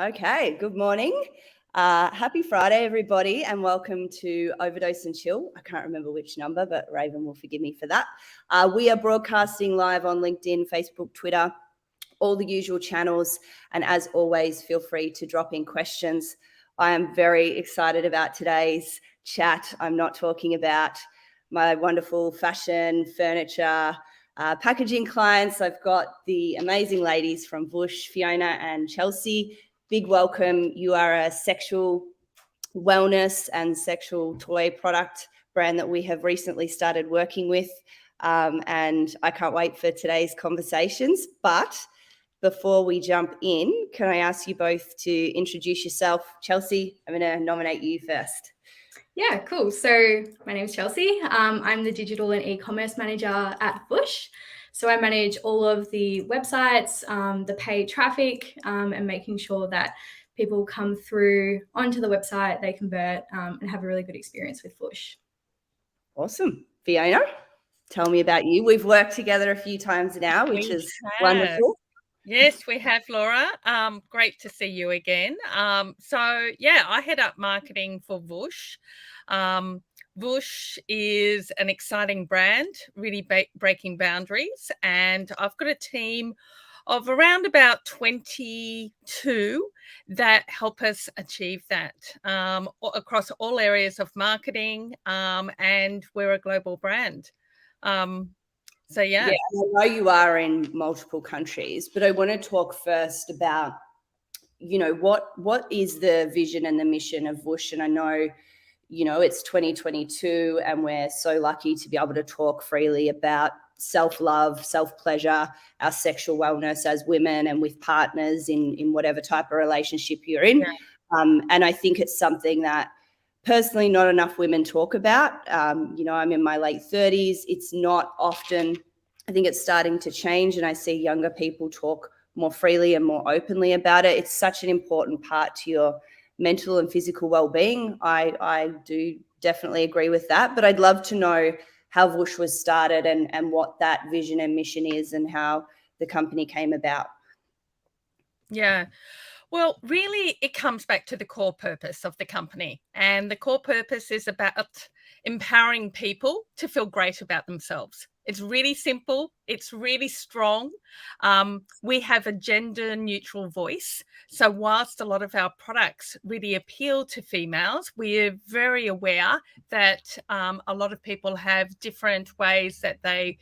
Okay, good morning. Happy Friday, everybody, and welcome to Overdose and Chill. I can't remember which number, but Raven will forgive me for that. We are broadcasting live on LinkedIn, Facebook, Twitter, all the usual channels. And as always, feel free to drop in questions. I am very excited about today's chat. I'm not talking about my wonderful fashion, furniture, packaging clients. I've got the amazing ladies from Vush, Fiona and Chelsea. Big welcome. You are a sexual wellness and sexual toy product brand that we have recently started working with. And I can't wait for today's conversations. But before we jump in, can I ask you both to introduce yourself? Chelsea, I'm going to nominate you first. Yeah, cool. So my name is Chelsea. I'm the digital and e-commerce manager at Vush. So I manage all of the websites, the paid traffic, and making sure that people come through onto the website, they convert, and have a really good experience with Vush. Awesome. Fiona, tell me about you. We've worked together a few times now, which is wonderful. Yes, we have, Laura. Great to see you again. I head up marketing for Vush. Vush is an exciting brand, really breaking boundaries. And I've got a team of around about 22 that help us achieve that across all areas of marketing. And we're a global brand. Yeah, I know you are in multiple countries, but I want to talk first about, what is the vision and the mission of Vush? And I know, it's 2022 and we're so lucky to be able to talk freely about self-love, self-pleasure, our sexual wellness as women and with partners in whatever type of relationship you're in. Yeah. And I think it's something that personally not enough women talk about. I'm in my late 30s. It's not often. I think it's starting to change, and I see younger people talk more freely and more openly about it. It's such an important part to your mental and physical well-being. I do definitely agree with that, but I'd love to know how Vush was started and what that vision and mission is and how the company came about. Yeah. Well, really, it comes back to the core purpose of the company. And the core purpose is about empowering people to feel great about themselves. It's really simple. It's really strong. We have a gender neutral voice. So whilst a lot of our products really appeal to females, we're very aware that a lot of people have different ways that they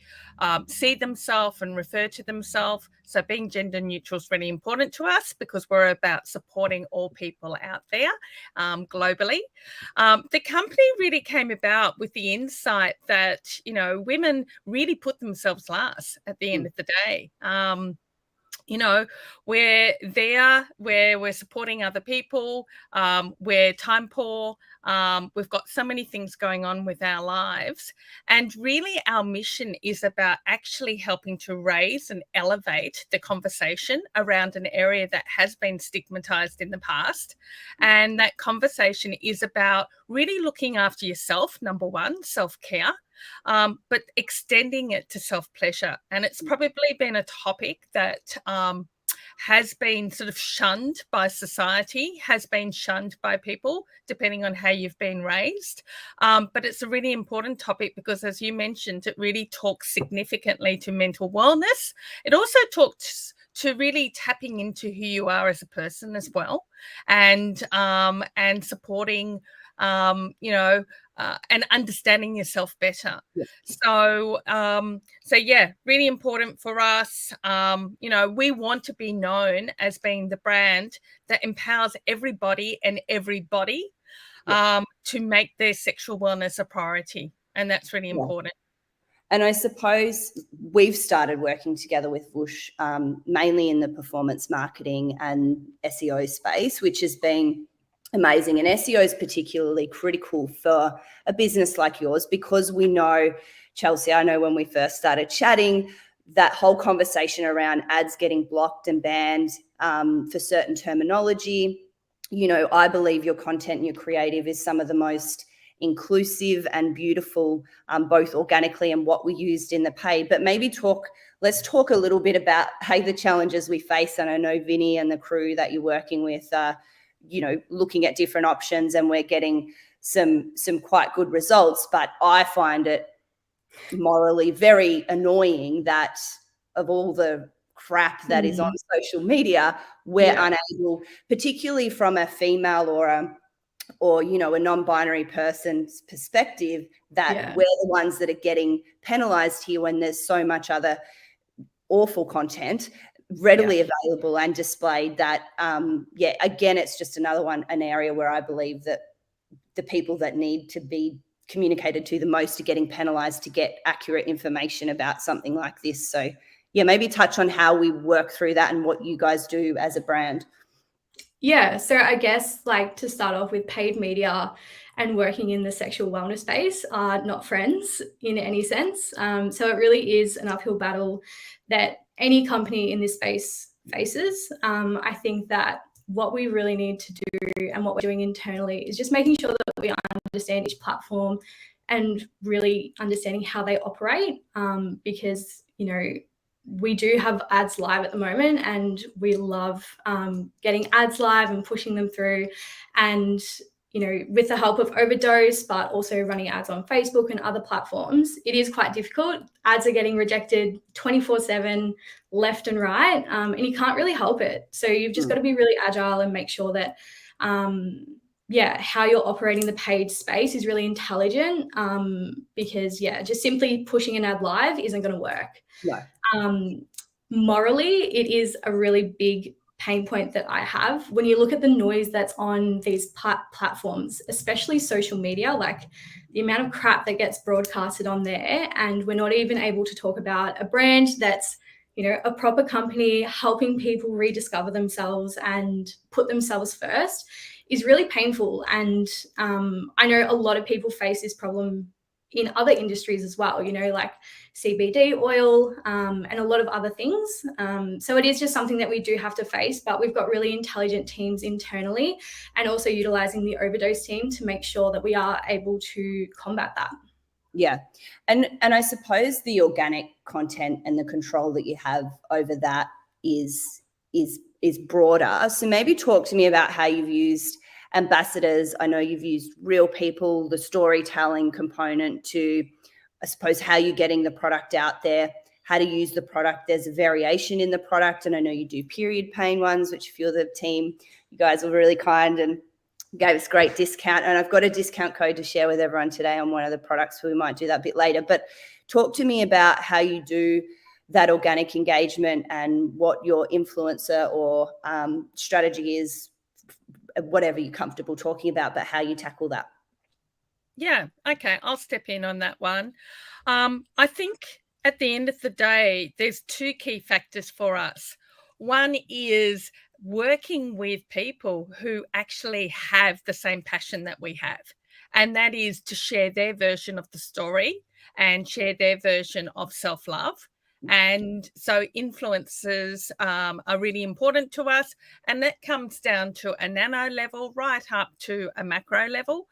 see themselves and refer to themselves. So being gender neutral is really important to us because we're about supporting all people out there globally. The company really came about with the insight that, women really put themselves last at the end of the day. We're there where we're supporting other people, we're time poor, we've got so many things going on with our lives. And really our mission is about actually helping to raise and elevate the conversation around an area that has been stigmatized in the past. And that conversation is about really looking after yourself, number one, self-care. But extending it to self-pleasure. And it's probably been a topic that has been sort of shunned by society, has been shunned by people, depending on how you've been raised. But it's a really important topic because, as you mentioned, it really talks significantly to mental wellness. It also talks to really tapping into who you are as a person as well, and supporting, and understanding yourself better. Yeah. So really important for us. We want to be known as being the brand that empowers everybody and everybody to make their sexual wellness a priority. And that's really important. And I suppose we've started working together with Vush, mainly in the performance marketing and SEO space, which has been amazing. And SEO is particularly critical for a business like yours because we know, Chelsea, I know when we first started chatting, that whole conversation around ads getting blocked and banned for certain terminology. I believe your content and your creative is some of the most inclusive and beautiful, both organically and what we used in the paid. But maybe talk let's talk a little bit about, hey, the challenges we face. And I know Vinny and the crew that you're working with are, looking at different options, and we're getting some quite good results. But I find it morally very annoying that of all the crap that is on social media, we're unable, particularly from a female or a non-binary person's perspective, that we're the ones that are getting penalized here when there's so much other awful content readily available and displayed. That again, it's just an area where I believe that the people that need to be communicated to the most are getting penalized to get accurate information about something like this. So maybe touch on how we work through that and what you guys do as a brand. Yeah, so I guess to start off with, paid media and working in the sexual wellness space are not friends in any sense. So it really is an uphill battle that any company in this space faces. I think that what we really need to do and what we're doing internally is just making sure that we understand each platform and really understanding how they operate, because, we do have ads live at the moment, and we love getting ads live and pushing them through. And, with the help of Overdose, but also running ads on Facebook and other platforms, it is quite difficult. Ads are getting rejected 24/7, left and right, and you can't really help it. So you've just got to be really agile and make sure that how you're operating the paid space is really intelligent, because just simply pushing an ad live isn't going to work. Morally, it is a really big pain point that I have. When you look at the noise that's on these platforms, especially social media, the amount of crap that gets broadcasted on there, and we're not even able to talk about a brand that's, a proper company helping people rediscover themselves and put themselves first, is really painful. And I know a lot of people face this problem in other industries as well, like CBD oil, and a lot of other things. So it is just something that we do have to face, but we've got really intelligent teams internally, and also utilizing the Overdose team to make sure that we are able to combat that. Yeah. And I suppose the organic content and the control that you have over that is broader. So maybe talk to me about how you've used ambassadors. I know you've used real people, the storytelling component to, I suppose, how you're getting the product out there, how to use the product. There's a variation in the product, and I know you do period pain ones, which if you're the team, you guys were really kind and gave us great discount. And I've got a discount code to share with everyone today on one of the products, so we might do that a bit later. But talk to me about how you do that organic engagement and what your influencer or strategy is, whatever you're comfortable talking about, but how you tackle that. Yeah, okay, I'll step in on that one. I think at the end of the day, there's two key factors for us. One is working with people who actually have the same passion that we have, and that is to share their version of the story and share their version of self-love. And so influencers are really important to us, and that comes down to a nano level right up to a macro level.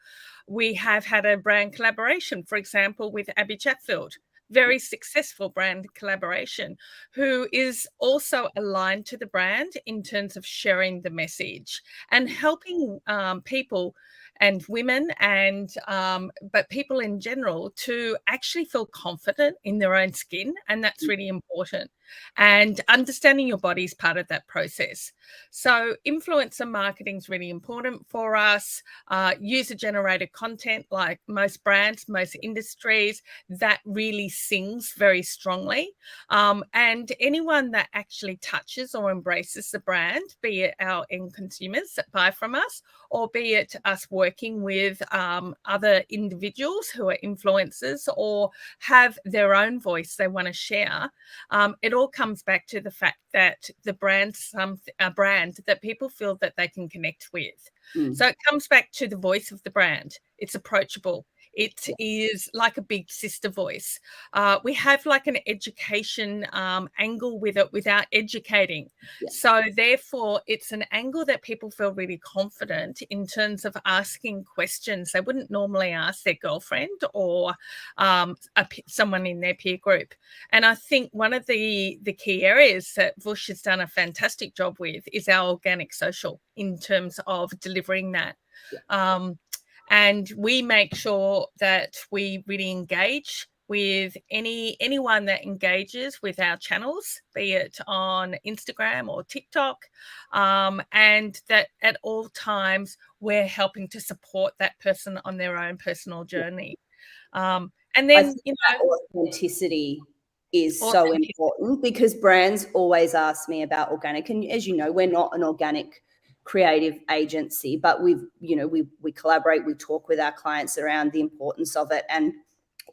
We have had a brand collaboration, for example, with Abby Chatfield, very successful brand collaboration, who is also aligned to the brand in terms of sharing the message and helping people and women and but people in general to actually feel confident in their own skin, and that's really important. And understanding your body is part of that process. So influencer marketing is really important for us. User-generated content, like most brands, most industries, that really sings very strongly. And anyone that actually touches or embraces the brand, be it our end consumers that buy from us, or be it us working with other individuals who are influencers or have their own voice they want to share, it all comes back to the fact that the brand's a brand that people feel that they can connect with. So it comes back to the voice of the brand. It's approachable. It is like a big sister voice. We have like an education angle with it without educating. Yeah. So therefore, it's an angle that people feel really confident in terms of asking questions they wouldn't normally ask their girlfriend or someone in their peer group. And I think one of the key areas that Vush has done a fantastic job with is our organic social in terms of delivering that. And we make sure that we really engage with anyone that engages with our channels, be it on Instagram or TicToc, and that at all times we're helping to support that person on their own personal journey. And then, authenticity is so important, because brands always ask me about organic. And as you know, we're not an organic creative agency, but we collaborate, we talk with our clients around the importance of it. And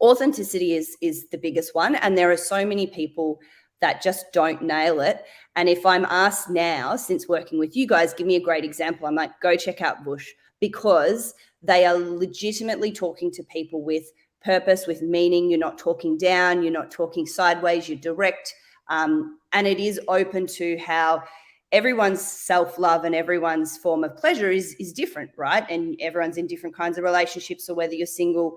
authenticity is the biggest one. And there are so many people that just don't nail it. And if I'm asked now, since working with you guys, give me a great example, I'm like, go check out Vush, because they are legitimately talking to people with purpose, with meaning. You're not talking down, you're not talking sideways, you're direct. And it is open to how everyone's self-love and everyone's form of pleasure is different, right? And everyone's in different kinds of relationships, or whether you're single.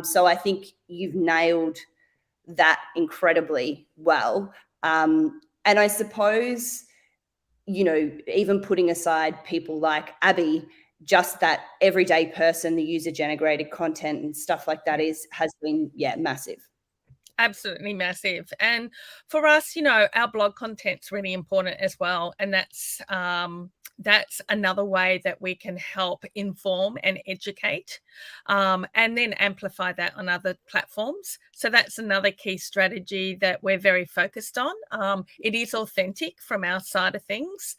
So I think you've nailed that incredibly well. And I suppose, even putting aside people like Abby, just that everyday person, the user-generated content and stuff like that has been, massive. Absolutely massive. And for us, our blog content's really important as well. And that's another way that we can help inform and educate, and then amplify that on other platforms. So that's another key strategy that we're very focused on. It is authentic from our side of things.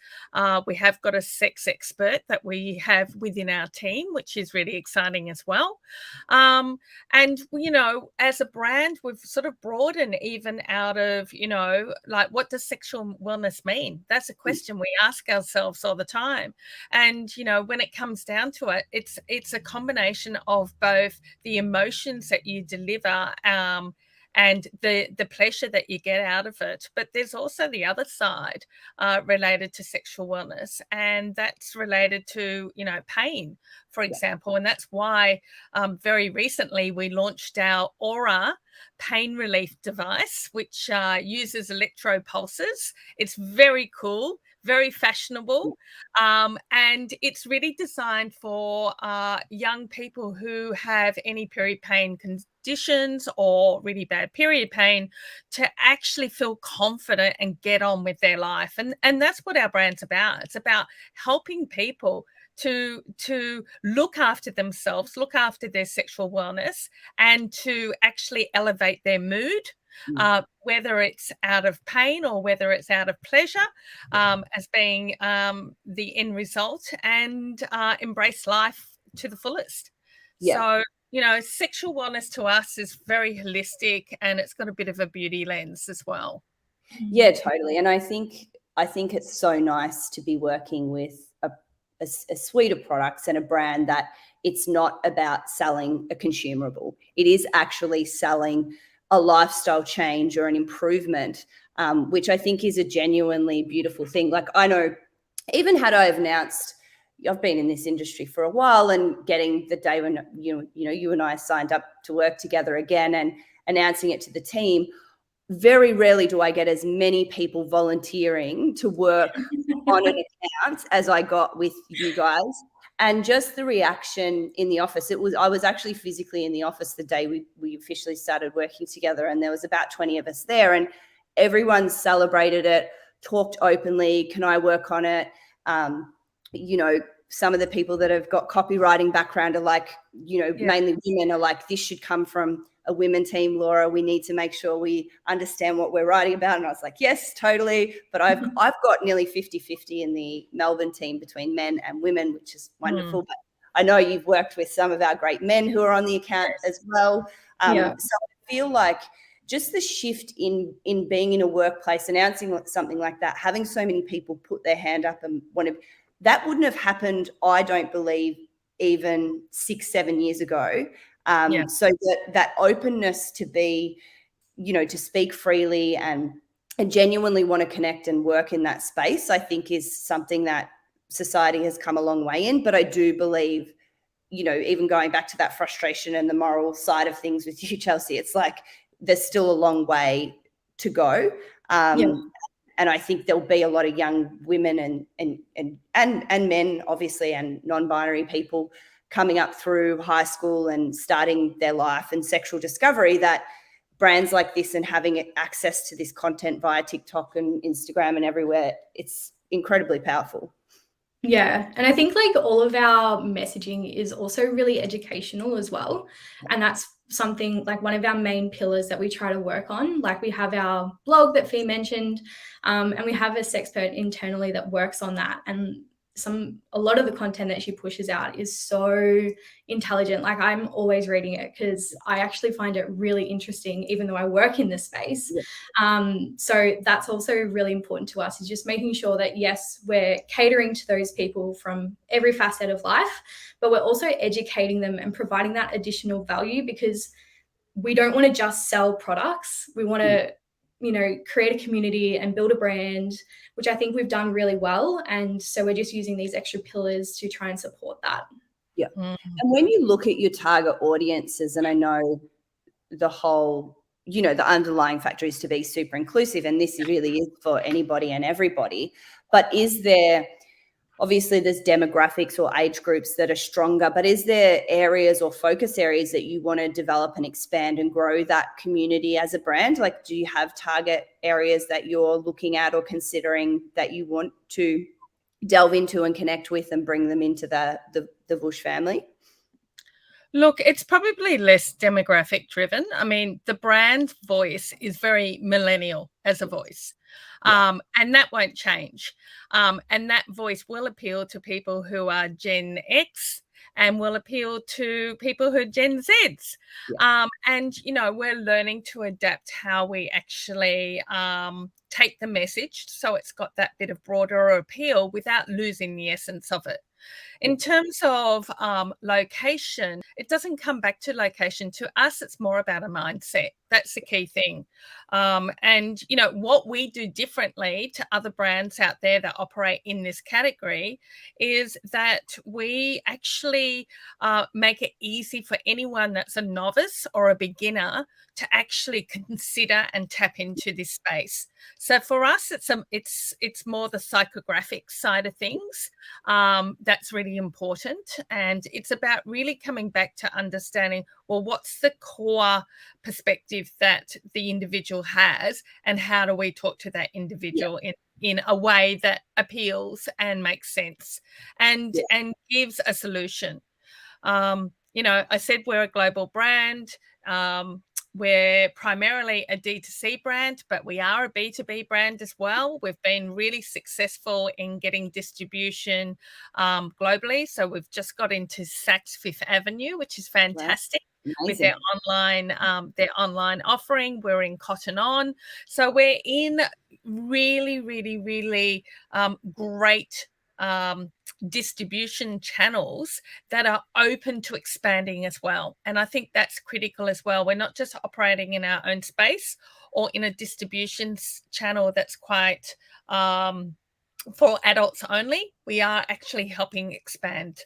We have got a sex expert that we have within our team, which is really exciting as well. And, as a brand, we've sort of broadened even out of, like, what does sexual wellness mean? That's a question we ask ourselves all the time. And when it comes down to it, it's a combination of both the emotions that you deliver and the pleasure that you get out of it, but there's also the other side related to sexual wellness, and that's related to pain, for example. And that's why very recently we launched our Aura pain relief device, which uses electro pulses. It's very cool, very fashionable, and it's really designed for young people who have any period pain conditions or really bad period pain to actually feel confident and get on with their life. And that's what our brand's about. It's about helping people to look after themselves, look after their sexual wellness, and to actually elevate their mood, whether it's out of pain or whether it's out of pleasure, as being the end result, and embrace life to the fullest. So, sexual wellness to us is very holistic, and it's got a bit of a beauty lens as well. Yeah, totally. And I think it's so nice to be working with a suite of products and a brand that it's not about selling a consumable. It is actually selling a lifestyle change or an improvement, which I think is a genuinely beautiful thing. Like, I know, even had I have announced, I've been in this industry for a while, and getting the day when you and I signed up to work together again and announcing it to the team, very rarely do I get as many people volunteering to work on an account as I got with you guys. And just the reaction in the office, I was actually physically in the office the day we officially started working together, and there was about 20 of us there, and everyone celebrated it, talked openly, can I work on it? Some of the people that have got copywriting background are like, mainly women, are like, this should come from a women team, Laura. We need to make sure we understand what we're writing about. And I was like, yes, totally. But I've got nearly 50-50 in the Melbourne team between men and women, which is wonderful. But I know you've worked with some of our great men who are on the account as well. So I feel like just the shift in being in a workplace, announcing something like that, having so many people put their hand up and that wouldn't have happened, I don't believe, even 6-7 years ago. So that openness to be, to speak freely and genuinely want to connect and work in that space, I think is something that society has come a long way in. But I do believe, even going back to that frustration and the moral side of things with you, Chelsea, it's like there's still a long way to go. And I think there'll be a lot of young women and men, obviously, and non-binary people coming up through high school and starting their life and sexual discovery, that brands like this and having access to this content via TikTok and Instagram and everywhere, it's incredibly powerful. Yeah. And I think like all of our messaging is also really educational as well. And that's something like one of our main pillars that we try to work on. Like we have our blog that Fee mentioned, and we have a sexpert internally that works on that. And a lot of the content that she pushes out is so intelligent. Like I'm always reading it because I actually find it really interesting, even though I work in this space. So that's also really important to us, is just making sure that, yes, we're catering to those people from every facet of life, but we're also educating them and providing that additional value, because we don't want to just sell products. We want to create a community and build a brand, which I think we've done really well. And so we're just using these extra pillars to try and support that. Yeah. And when you look at your target audiences, and I know the whole, the underlying factor is to be super inclusive, and this really is for anybody and everybody, but is there, obviously there's demographics or age groups that are stronger, but is there areas or focus areas that you want to develop and expand and grow that community as a brand? Like, do you have target areas that you're looking at or considering that you want to delve into and connect with and bring them into the Vush family? Look, it's probably less demographic driven. I mean, the brand voice is very millennial as a voice. And that won't change. And that voice will appeal to people who are Gen X and will appeal to people who are Gen Zs. And, we're learning to adapt how we actually take the message so it's got that bit of broader appeal without losing the essence of it. In terms of location, it doesn't come back to location. To us, it's more about a mindset. That's the key thing. And, what we do differently to other brands out there that operate in this category is that we actually make it easy for anyone that's a novice or a beginner to actually consider and tap into this space. So for us, it's more the psychographic side of things that's really important. And it's about really coming back to understanding, well, what's the core perspective that the individual has, and how do we talk to that individual in a way that appeals and makes sense and gives a solution. I said we're a global brand. We're primarily a D2C brand, but we are a B2B brand as well. We've been really successful in getting distribution globally. So we've just got into Saks Fifth Avenue, which is fantastic. With their online offering. We're in Cotton On. So we're in really, really, really great distribution channels that are open to expanding as well. And I think that's critical as well. We're not just operating in our own space or in a distribution channel that's quite for adults only. We are actually helping expand.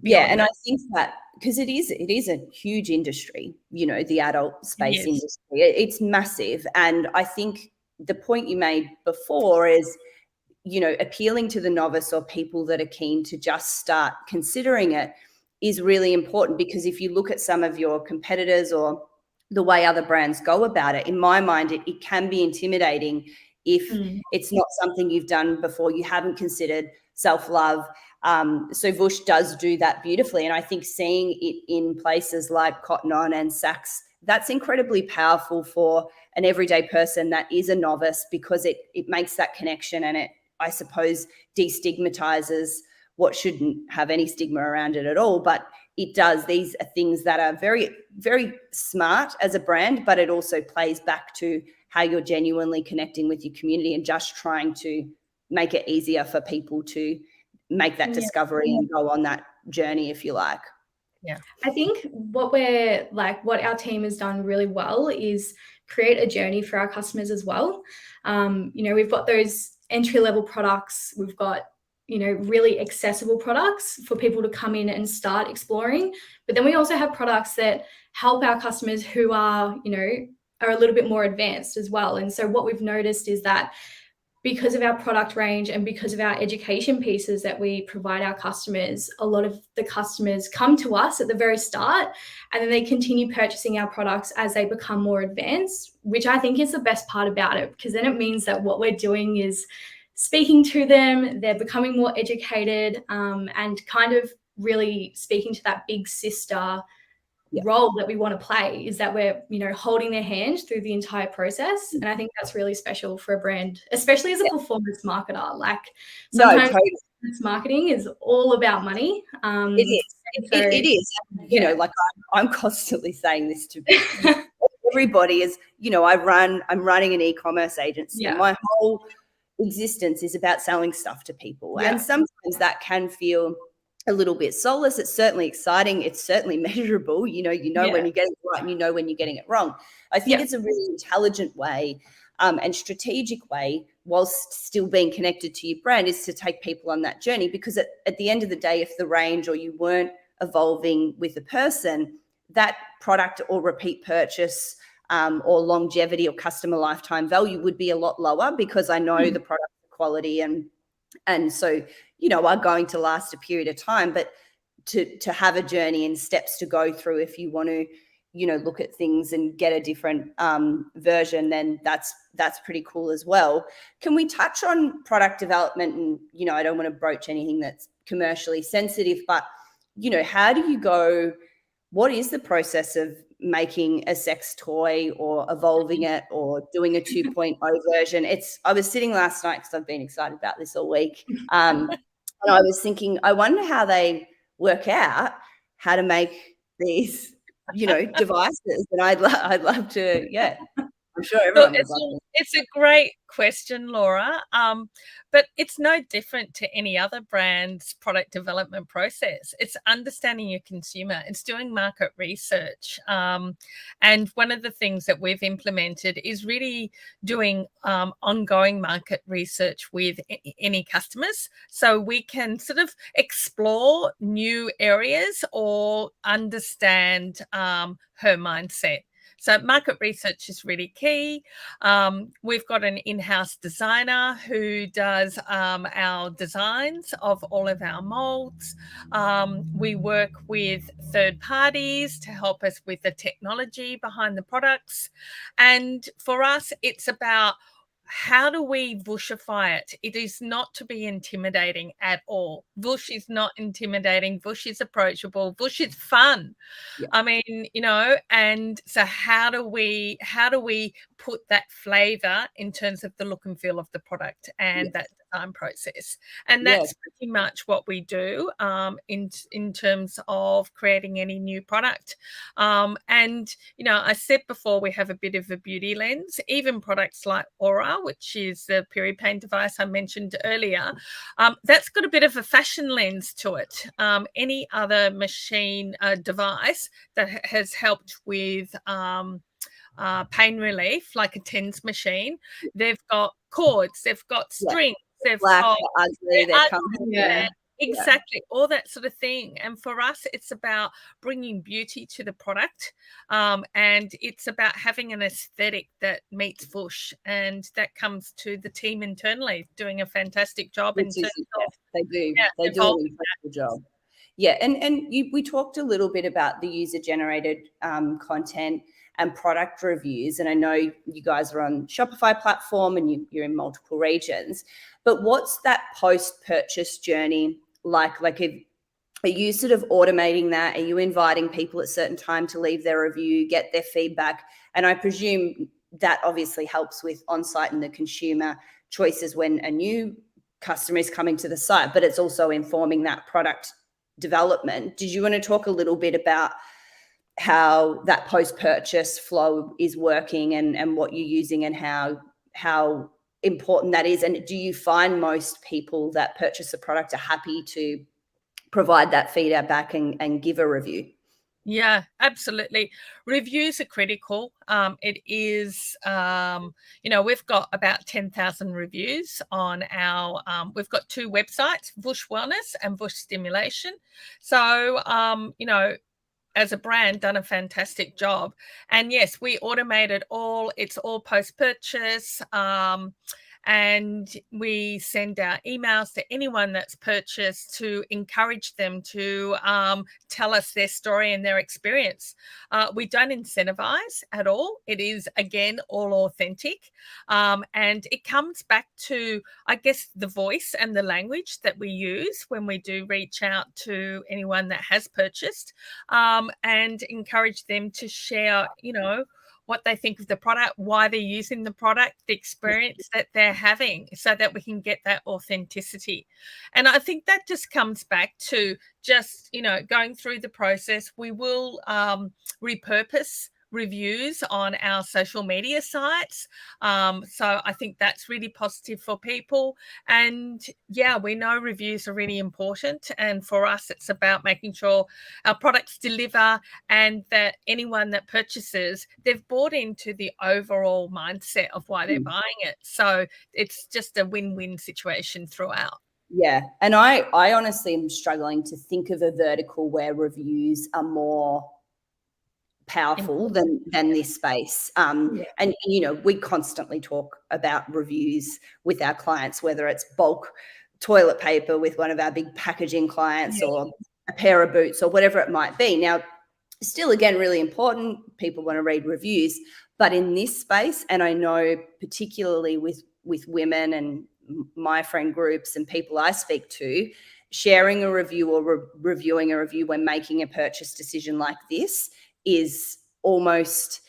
And I think that because it is a huge industry, the adult space industry, it's massive. And I think the point you made before is, appealing to the novice or people that are keen to just start considering it is really important, because if you look at some of your competitors or the way other brands go about it, in my mind, it can be intimidating if it's not something you've done before, you haven't considered self-love. So Vush does do that beautifully. And I think seeing it in places like Cotton On and Saks, that's incredibly powerful for an everyday person that is a novice, because it makes that connection, and it, I suppose, destigmatizes what shouldn't have any stigma around it at all. But it does. These are things that are very, very smart as a brand, but it also plays back to how you're genuinely connecting with your community and just trying to make it easier for people to make that discovery and go on that journey, if you like. Yeah. I think what our team has done really well is create a journey for our customers as well. We've got those entry-level products. We've got, really accessible products for people to come in and start exploring. But then we also have products that help our customers who are a little bit more advanced as well. And so what we've noticed is that because of our product range and because of our education pieces that we provide our customers, a lot of the customers come to us at the very start and then they continue purchasing our products as they become more advanced, which I think is the best part about it, because then it means that what we're doing is speaking to them, they're becoming more educated, and kind of really speaking to that big sister role that we want to play, is that we're holding their hand through the entire process. And I think that's really special for a brand, especially as a performance marketer. Like sometimes performance marketing is all about money. It is. It is. Like I'm constantly saying this to everybody is, I'm running an e-commerce agency. Yeah. My whole existence is about selling stuff to people. And sometimes that can feel a little bit soulless. It's certainly exciting. It's certainly measurable. When you're getting it right and you know when you're getting it wrong. I think it's a really intelligent way and strategic way, whilst still being connected to your brand, is to take people on that journey. Because at the end of the day, if the range or you weren't evolving with the person, that product or repeat purchase or longevity or customer lifetime value would be a lot lower, because I know the product quality and so are going to last a period of time. But to have a journey and steps to go through, if you want to look at things and get a different version, then that's pretty cool as well. Can we touch on product development? And I don't want to broach anything that's commercially sensitive, but how do you go? What is the process of making a sex toy or evolving it or doing a 2.0 version? I was sitting last night, because I've been excited about this all week, and I was thinking, I wonder how they work out how to make these, devices. And I'd love to, I'm sure everyone would love to. It's a great question, Laura. But it's no different to any other brand's product development process. It's understanding your consumer. It's doing market research. And one of the things that we've implemented is really doing ongoing market research with any customers, so we can sort of explore new areas or understand her mindset. So market research is really key. We've got an in-house designer who does our designs of all of our molds. We work with third parties to help us with the technology behind the products. And for us, it's about, how do we Vushify it? It is not to be intimidating at all. Vush is not intimidating. Vush is approachable. Vush is fun. Yeah. I mean, and so how do we put that flavor in terms of the look and feel of the product and that design process? And that's pretty much what we do in terms of creating any new product. And, I said before, we have a bit of a beauty lens. Even products like Aura, which is the period pain device I mentioned earlier, that's got a bit of a fashion lens to it. Any other machine device that has helped with pain relief, like a TENS machine, they've got cords, they've got strings, they've got ugly, exactly, all that sort of thing. And for us, it's about bringing beauty to the product, and it's about having an aesthetic that meets Vush, and that comes to the team internally doing a fantastic job. They do an incredible job. Yeah, and we talked a little bit about the user-generated content and product reviews, and I know you guys are on Shopify platform and you're in multiple regions, but what's that post-purchase journey like? Like, are you sort of automating that? Are you inviting people at certain time to leave their review, get their feedback? And I presume that obviously helps with on-site and the consumer choices when a new customer is coming to the site, but it's also informing that product development. Did you want to talk a little bit about how that post-purchase flow is working and what you're using and how important that is? And do you find most people that purchase a product are happy to provide that feedback back and give a review. Yeah, absolutely. Reviews are critical. It is, we've got about 10,000 reviews on our, we've got 2 websites, Vush Wellness and Vush Stimulation. So, as a brand, done a fantastic job. And yes, we automated it's all post-purchase. And we send out emails to anyone that's purchased to encourage them to tell us their story and their experience. We don't incentivize at all. It is, again, all authentic. And it comes back to, I guess, the voice and the language that we use when we do reach out to anyone that has purchased, and encourage them to share, what they think of the product, why they're using the product, the experience that they're having, so that we can get that authenticity. And I think that just comes back to just, going through the process. We will repurpose reviews on our social media sites. So I think that's really positive for people. And yeah, we know reviews are really important. And for us, it's about making sure our products deliver and that anyone that purchases, they've bought into the overall mindset of why they're buying it. So it's just a win-win situation throughout. Yeah. And I honestly am struggling to think of a vertical where reviews are more powerful than this space. And we constantly talk about reviews with our clients, whether it's bulk toilet paper with one of our big packaging clients, or a pair of boots, or whatever it might be. Now, still, again, really important, people want to read reviews, but in this space, and I know particularly with women and my friend groups and people I speak to, sharing a review or reviewing a review when making a purchase decision like this is almost,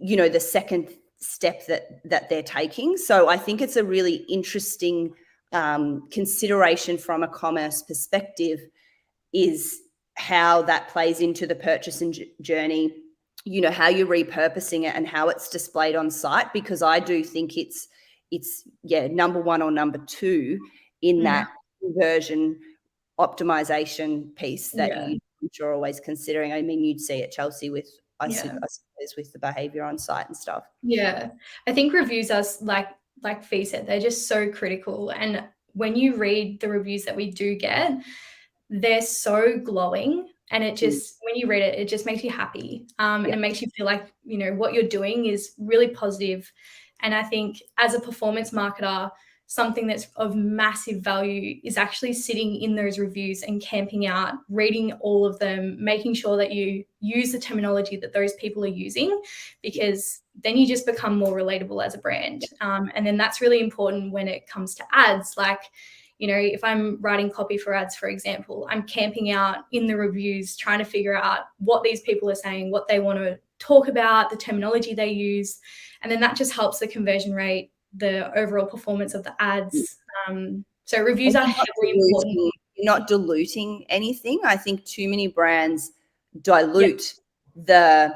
the second step that they're taking. So I think it's a really interesting consideration from a commerce perspective, is how that plays into the purchasing journey, how you're repurposing it and how it's displayed on site, because I do think it's number 1 or number 2 in that conversion optimization piece that you're always considering. I mean, you'd see it, Chelsea, with I suppose with the behavior on site and stuff. Yeah, I think reviews are like Fee said, they're just so critical. And when you read the reviews that we do get, they're so glowing, and it just when you read it, it just makes you happy, and it makes you feel like what you're doing is really positive. And I think as a performance marketer, something that's of massive value is actually sitting in those reviews and camping out, reading all of them, making sure that you use the terminology that those people are using, because then you just become more relatable as a brand. And then that's really important when it comes to ads. Like, if I'm writing copy for ads, for example, I'm camping out in the reviews, trying to figure out what these people are saying, what they want to talk about, the terminology they use. And then that just helps the conversion rate, the overall performance of the ads. So reviews are heavily important. You're not diluting anything. I think too many brands dilute the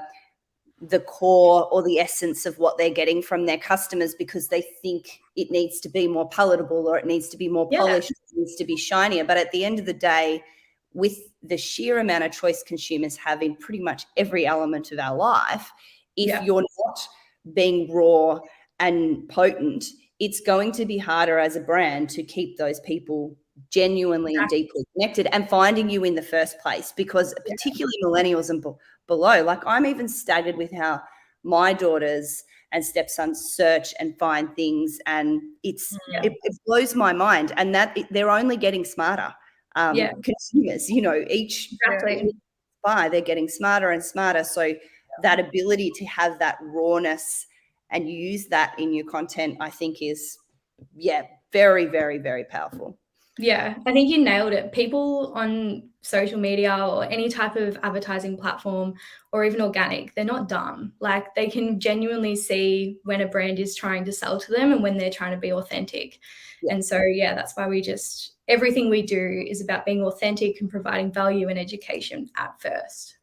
core or the essence of what they're getting from their customers, because they think it needs to be more palatable, or it needs to be more polished, it needs to be shinier. But at the end of the day, with the sheer amount of choice consumers have in pretty much every element of our life, if you're not being raw and potent, it's going to be harder as a brand to keep those people genuinely and deeply connected and finding you in the first place, because particularly millennials and below, like I'm even staggered with how my daughters and stepsons search and find things, and it blows my mind. And that they're only getting smarter. Consumers, each buy, they're getting smarter and smarter. So that ability to have that rawness and use that in your content, I think is, very, very, very powerful. Yeah, I think you nailed it. People on social media or any type of advertising platform, or even organic, they're not dumb. Like, they can genuinely see when a brand is trying to sell to them and when they're trying to be authentic. And so, that's why everything we do is about being authentic and providing value and education at first.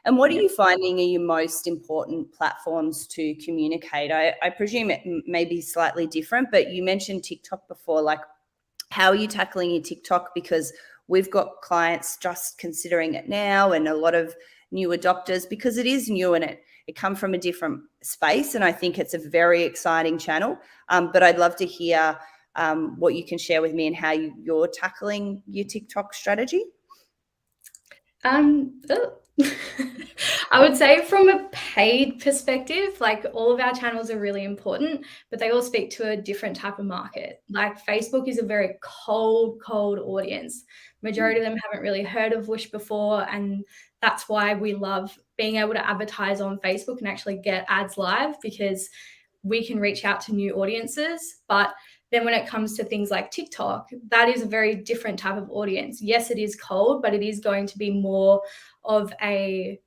And what are you finding are your most important platforms to communicate? I presume it may be slightly different, but you mentioned TikTok before. Like, how are you tackling your TikTok? Because we've got clients just considering it now and a lot of new adopters because it is new and it come from a different space. And I think it's a very exciting channel. But I'd love to hear what you can share with me and how you're tackling your TikTok strategy. I would say from a paid perspective, like all of our channels are really important, but they all speak to a different type of market. Like Facebook is a very cold audience. Majority of them haven't really heard of Vush before, and that's why we love being able to advertise on Facebook and actually get ads live, because we can reach out to new audiences. But then when it comes to things like TikTok, that is a very different type of audience. Yes, it is cold, but it is going to be more of a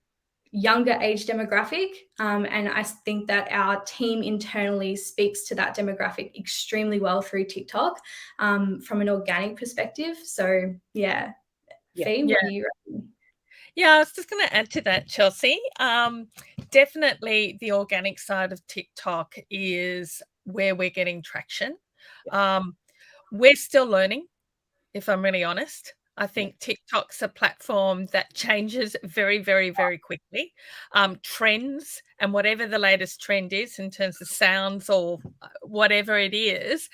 younger age demographic. And I think that our team internally speaks to that demographic extremely well through TikTok from an organic perspective. So yeah. Fee, what do you reckon? Yeah, I was just going to add to that, Chelsea. Definitely the organic side of TikTok is where we're getting traction. We're still learning, if I'm really honest. I think TikTok's a platform that changes very, very, very quickly. Trends and whatever the latest trend is in terms of sounds or whatever it is,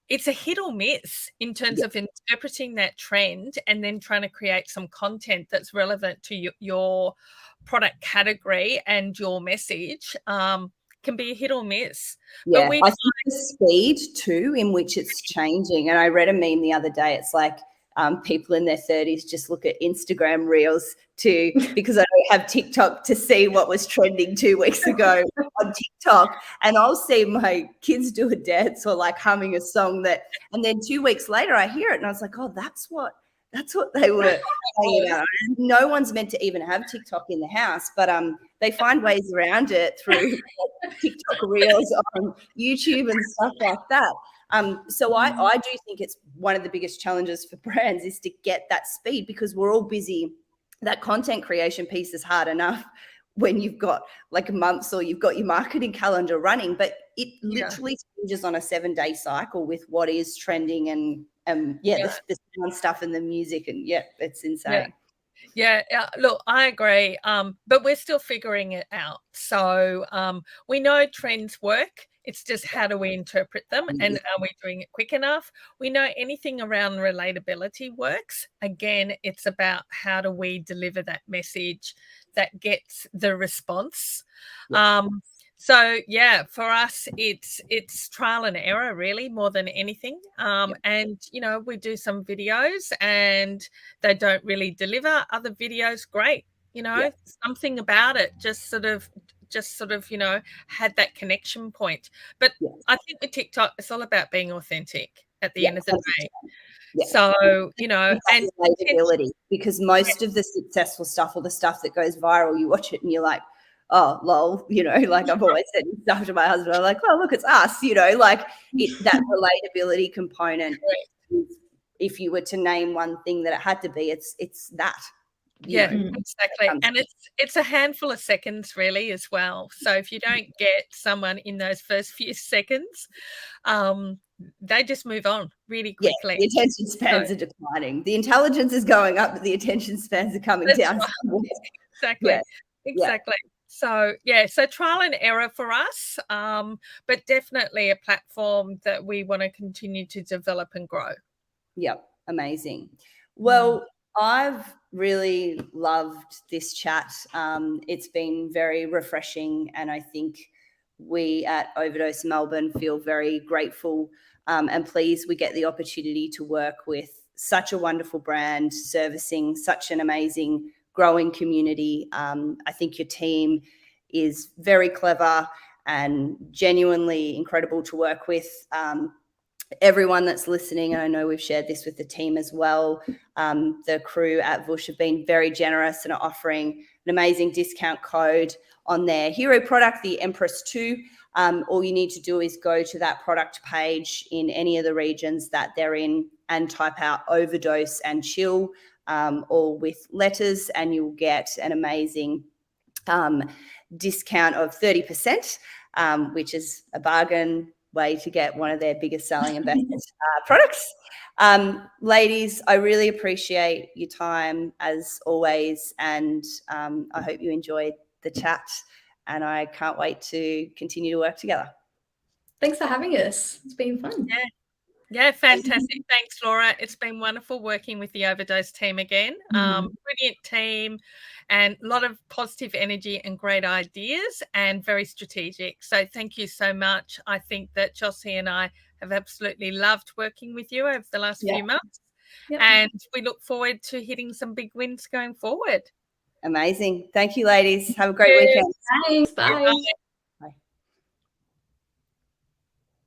it's a hit or miss in terms of interpreting that trend and then trying to create some content that's relevant to your product category and your message. Can be a hit or miss. Yeah, but I think the speed too in which it's changing. And I read a meme the other day. It's like people in their 30s just look at Instagram reels because I don't have TikTok to see what was trending 2 weeks ago on TikTok. And I'll see my kids do a dance or like humming a song and then 2 weeks later I hear it and I was like, oh, that's what they were saying about. No one's meant to even have TikTok in the house, but they find ways around it through TikTok reels on YouTube and stuff like that. So I do think it's one of the biggest challenges for brands is to get that speed, because we're all busy. That content creation piece is hard enough when you've got like months or you've got your marketing calendar running, but it literally changes on a 7-day cycle with what is trending and the sound stuff and the music, and it's insane. Yeah, look, I agree, but we're still figuring it out. So we know trends work. It's just how do we interpret them, and are we doing it quick enough? We know anything around relatability works. Again, it's about how do we deliver that message that gets the response. So yeah, for us, it's trial and error really more than anything. And we do some videos and they don't really deliver. Other videos, great. Something about it just sort of had that connection point. But I think with TikTok, it's all about being authentic at the end of the day. Yeah. So, and relatability, because most of the successful stuff or the stuff that goes viral, you watch it and you're like, oh, lol, like I've always said stuff to my husband. I'm like, oh, look, it's us, like that relatability component. If you were to name one thing that it had to be, it's that. Exactly. And it's a handful of seconds really as well. So if you don't get someone in those first few seconds, they just move on really quickly. The attention spans are declining. The intelligence is going up, but the attention spans are coming down. Right. Exactly. So so trial and error for us, but definitely a platform that we want to continue to develop and grow. Yep, amazing. Well, I've really loved this chat. It's been very refreshing, and I think we at Overdose Melbourne feel very grateful and pleased we get the opportunity to work with such a wonderful brand servicing such an amazing growing community. I think your team is very clever and genuinely incredible to work with. Everyone that's listening, and I know we've shared this with the team as well, the crew at Vush have been very generous and are offering an amazing discount code on their hero product, the Empress 2. All you need to do is go to that product page in any of the regions that they're in and type out Overdose and Chill, all with letters, and you'll get an amazing discount of 30%, which is a bargain way to get one of their biggest selling and best products. Ladies, I really appreciate your time as always, and I hope you enjoyed the chat, and I can't wait to continue to work together. Thanks for having us. It's been fun. Yeah, fantastic. Thanks, Laura. It's been wonderful working with the Overdose team again. Brilliant team and a lot of positive energy and great ideas and very strategic. So thank you so much. I think that Chelsea and I have absolutely loved working with you over the last few months. And we look forward to hitting some big wins going forward. Amazing. Thank you, ladies. Have a great weekend. Thanks. Bye. Bye.